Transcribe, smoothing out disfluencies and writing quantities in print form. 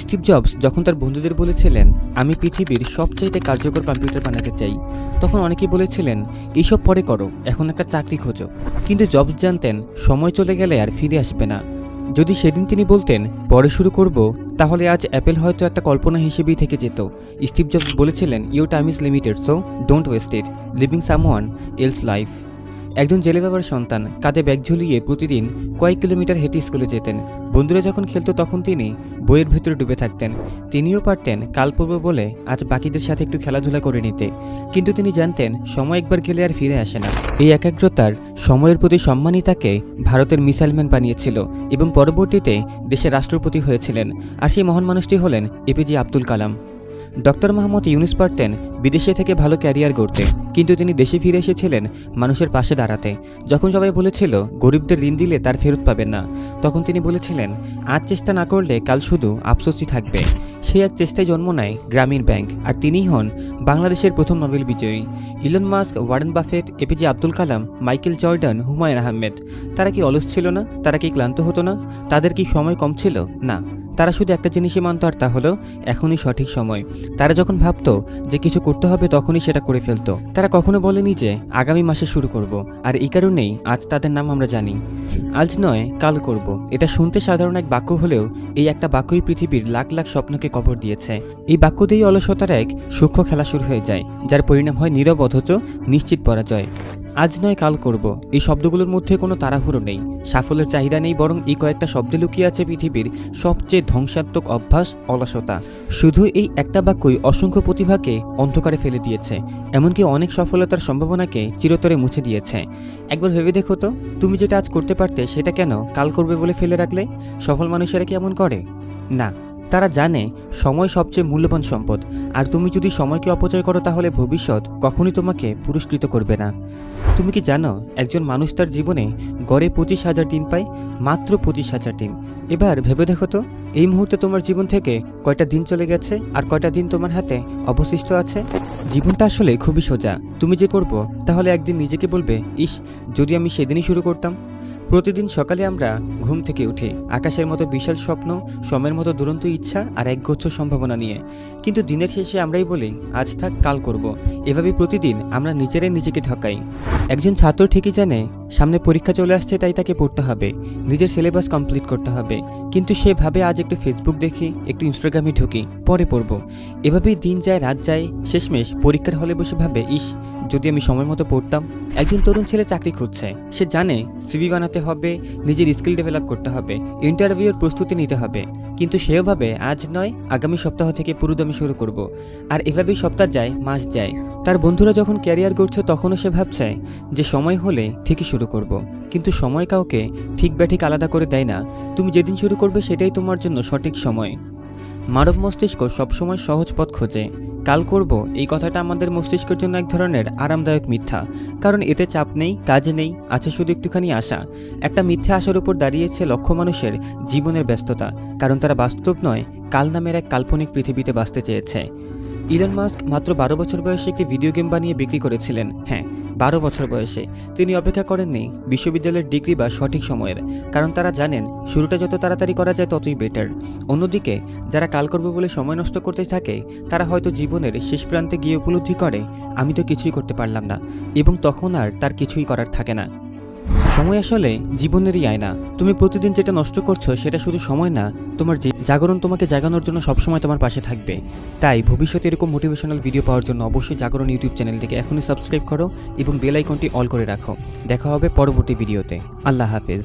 Steve jobs যখন তার বন্ধুদের বলেছিলেন আমি পৃথিবীর সবচাইতে কার্যকর কম্পিউটার বানাতে চাই, তখন অনেকেই বলেছিলেন এইসব পরে করো, এখন একটা চাকরি খোঁজো। কিন্তু জবস জানতেন সময় চলে গেলে আর ফিরে আসবে না। যদি সেদিন তিনি বলতেন পরে শুরু করব, তাহলে আজ অ্যাপেল হয়তো একটা কল্পনা হিসেবেই থেকে যেত। স্টিভ জবস বলেছিলেন your time is limited, so don't waste it living someone else life. একজন জেলে বাবার সন্তান কাঁধে ব্যাগ ঝুলিয়ে প্রতিদিন কয়েক কিলোমিটার হেঁটে স্কুলে যেতেন। বন্ধুরা যখন খেলতো তখন তিনি বইয়ের ভেতরে ডুবে থাকতেন। তিনিও পারতেন কাল পড়বে বলে আজ বাকিদের সাথে একটু খেলাধুলা করে নিতে, কিন্তু তিনি জানতেন সময় একবার গেলে আর ফিরে আসে না। এই একাগ্রতার সময়ের প্রতি সম্মানই তাকে ভারতের মিসাইল ম্যান বানিয়েছিল এবং পরবর্তীতে দেশের রাষ্ট্রপতি হয়েছিলেন। আর সেই মহান মানুষটি হলেন এপিজে আব্দুল কালাম। ডক্টর মোহাম্মদ ইউনুস পারতেন বিদেশে থেকে ভালো ক্যারিয়ার গড়তে, কিন্তু তিনি দেশে ফিরে এসেছিলেন মানুষের পাশে দাঁড়াতে। যখন সবাই বলেছিল গরিবদের ঋণ দিলে তার ফেরত পাবেন না, তখন তিনি বলেছিলেন আজ চেষ্টা না করলে কাল শুধু আফসোসই থাকবে। সেই এক চেষ্টায় জন্ম নেয় গ্রামীণ ব্যাংক, আর তিনিই হন বাংলাদেশের প্রথম নোবেল বিজয়ী। Elon Musk, Warren Buffett, APJ Abdul Kalam, Michael Jordan, Humayun Ahmed, তারা কি অলস ছিল না? তারা কি ক্লান্ত হতো না? তাদের কি সময় কম ছিল? না, তারা শুধু একটা জিনিসই মানত, আর তা হলো এখনই সঠিক সময়। তারা যখন ভাবতো যে কিছু করতে হবে তখনই সেটা করে ফেলতো। তারা কখনো বলেনি যে আগামী মাসে শুরু করব, আর এই কারণেই আজ তাদের নাম আমরা জানি। আজ নয় কাল করব, এটা শুনতে সাধারণ এক বাক্য হলেও এই একটা বাক্যই পৃথিবীর লাখ লাখ স্বপ্নকে কবর দিয়েছে। এই বাক্য দিয়েই অলসতার এক সূক্ষ্ম খেলা শুরু হয়ে যায়, যার পরিণাম হয় নীরব অথচ নিশ্চিত পরাজয়। আজ নয় কাল করব, এই শব্দগুলোর মধ্যে কোনো তাড়াহুড়ো নেই, সাফল্যের চাহিদা নেই, বরং এই কয়েকটা শব্দে লুকিয়ে আছে পৃথিবীর সবচেয়ে ধ্বংসাত্মক অভ্যাস, অলসতা। শুধু এই একটা বাক্যই অসংখ্য প্রতিভাকে অন্ধকারে ফেলে দিয়েছে, এমনকি অনেক সফলতার সম্ভাবনাকে চিরতরে মুছে দিয়েছে। একবার ভেবে দেখো তো, তুমি যেটা আজ করতে পারতে সেটা কেন কাল করবে বলে ফেলে রাখলে? সফল মানুষেরা কি এমন করে? না, তারা জানে সময় সবচেয়ে মূল্যবান সম্পদ, আর তুমি যদি সময়কে অপচয় করো তাহলে ভবিষ্যৎ কখনোই তোমাকে পুরস্কৃত করবে না। তুমি কি জানো একজন মানুষ তার জীবনে গড়ে 25,000 দিন পায়? মাত্র 25,000 দিন। এবার ভেবে দেখো তো, এই মুহূর্তে তোমার জীবন থেকে কয়টা দিন চলে গেছে আর কয়টা দিন তোমার হাতে অবশিষ্ট আছে? জীবনটা আসলে খুবই সোজা। তুমি যে করবো তাহলে একদিন নিজেকে বলবে ইস, যদি আমি সেদিনই শুরু করতাম। প্রতিদিন সকালে আমরা ঘুম থেকে উঠি আকাশের মতো বিশাল স্বপ্ন, সময়ের মতো দুরন্ত ইচ্ছা আর একগুচ্ছ সম্ভাবনা নিয়ে, কিন্তু দিনের শেষে আমরাই বলি আজ থাক কাল করব। এভাবে প্রতিদিন আমরা নিজেরাই নিজেকে ঠকাই। একজন ছাত্র ঠিকই জানে সামনে পরীক্ষা চলে আসছে, তাই তাকে পড়তে হবে, নিজের সিলেবাস কমপ্লিট করতে হবে, কিন্তু সে ভাবে আজ একটু ফেসবুক দেখি, একটু ইনস্টাগ্রামে ঢুকি, পরে পড়ব। এভাবেই দিন যায় রাত যায়, শেষমেশ পরীক্ষার হলে বসে ভাবে ইস, যদি আমি সময় মতো পড়তাম। একজন তরুণ ছেলে চাকরি খুঁজছে, সে জানে সিভি বানাতে হবে, নিজের স্কিল ডেভেলপ করতে হবে, ইন্টারভিউর প্রস্তুতি নিতে হবে, কিন্তু সেও ভাবে আজ নয় আগামী সপ্তাহ থেকে পুরোদমে শুরু করব। আর এভাবেই সপ্তাহ যায়, মাস যায়। তার বন্ধুরা যখন ক্যারিয়ার গড়ছে তখনও সে ভাবছে যে সময় হলে ঠিকই শুরু করব, কিন্তু সময় কাউকে ঠিক ব্যাঠিক আলাদা করে দেয় না। তুমি যেদিন শুরু করবে সেটাই তোমার জন্য সঠিক সময়। মানব মস্তিষ্ক সবসময় সহজ পথ খোঁজে। কাল করব এই কথাটা আমাদের মস্তিষ্কের জন্য এক ধরনের আরামদায়ক মিথ্যা, কারণ এতে চাপ নেই, কাজ নেই, আছে শুধু একটুখানি আশা। একটা মিথ্যা আশার উপর দাঁড়িয়েছে লক্ষ মানুষের জীবনের ব্যস্ততা, কারণ তারা বাস্তব নয় কাল নামের এক কাল্পনিক পৃথিবীতে বাঁচতে চেয়েছে। ইলন মাস্ক মাত্র 12 বছর বয়সে একটি ভিডিও গেম বানিয়ে বিক্রি করেছিলেন। হ্যাঁ, 12 বছর বয়সে। তিনি অপেক্ষা করেননি বিশ্ববিদ্যালয়ের ডিগ্রি বা সঠিক সময়ের, কারণ তারা জানেন শুরুটা যত তাড়াতাড়ি করা যায় ততই বেটার। অন্যদিকে যারা কাল করবে বলে সময় নষ্ট করতে থাকে, তারা হয়তো জীবনের শেষ প্রান্তে গিয়ে উপলব্ধি করে আমি তো কিছুই করতে পারলাম না, এবং তখন আর তার কিছুই করার থাকে না। সময় আসলে জীবনেরই আয়না। তুমি প্রতিদিন যেটা নষ্ট করছো সেটা শুধু সময় না, তোমার জাগরণ তোমাকে জাগানোর জন্য সবসময় তোমার পাশে থাকবে। তাই ভবিষ্যতে এরকম মোটিভেশনাল ভিডিও পাওয়ার জন্য অবশ্যই জাগরণ ইউটিউব চ্যানেলটিকে এখনই সাবস্ক্রাইব করো এবং বেল আইকনটি অল করে রাখো। দেখা হবে পরবর্তী ভিডিওতে। আল্লাহ হাফেজ।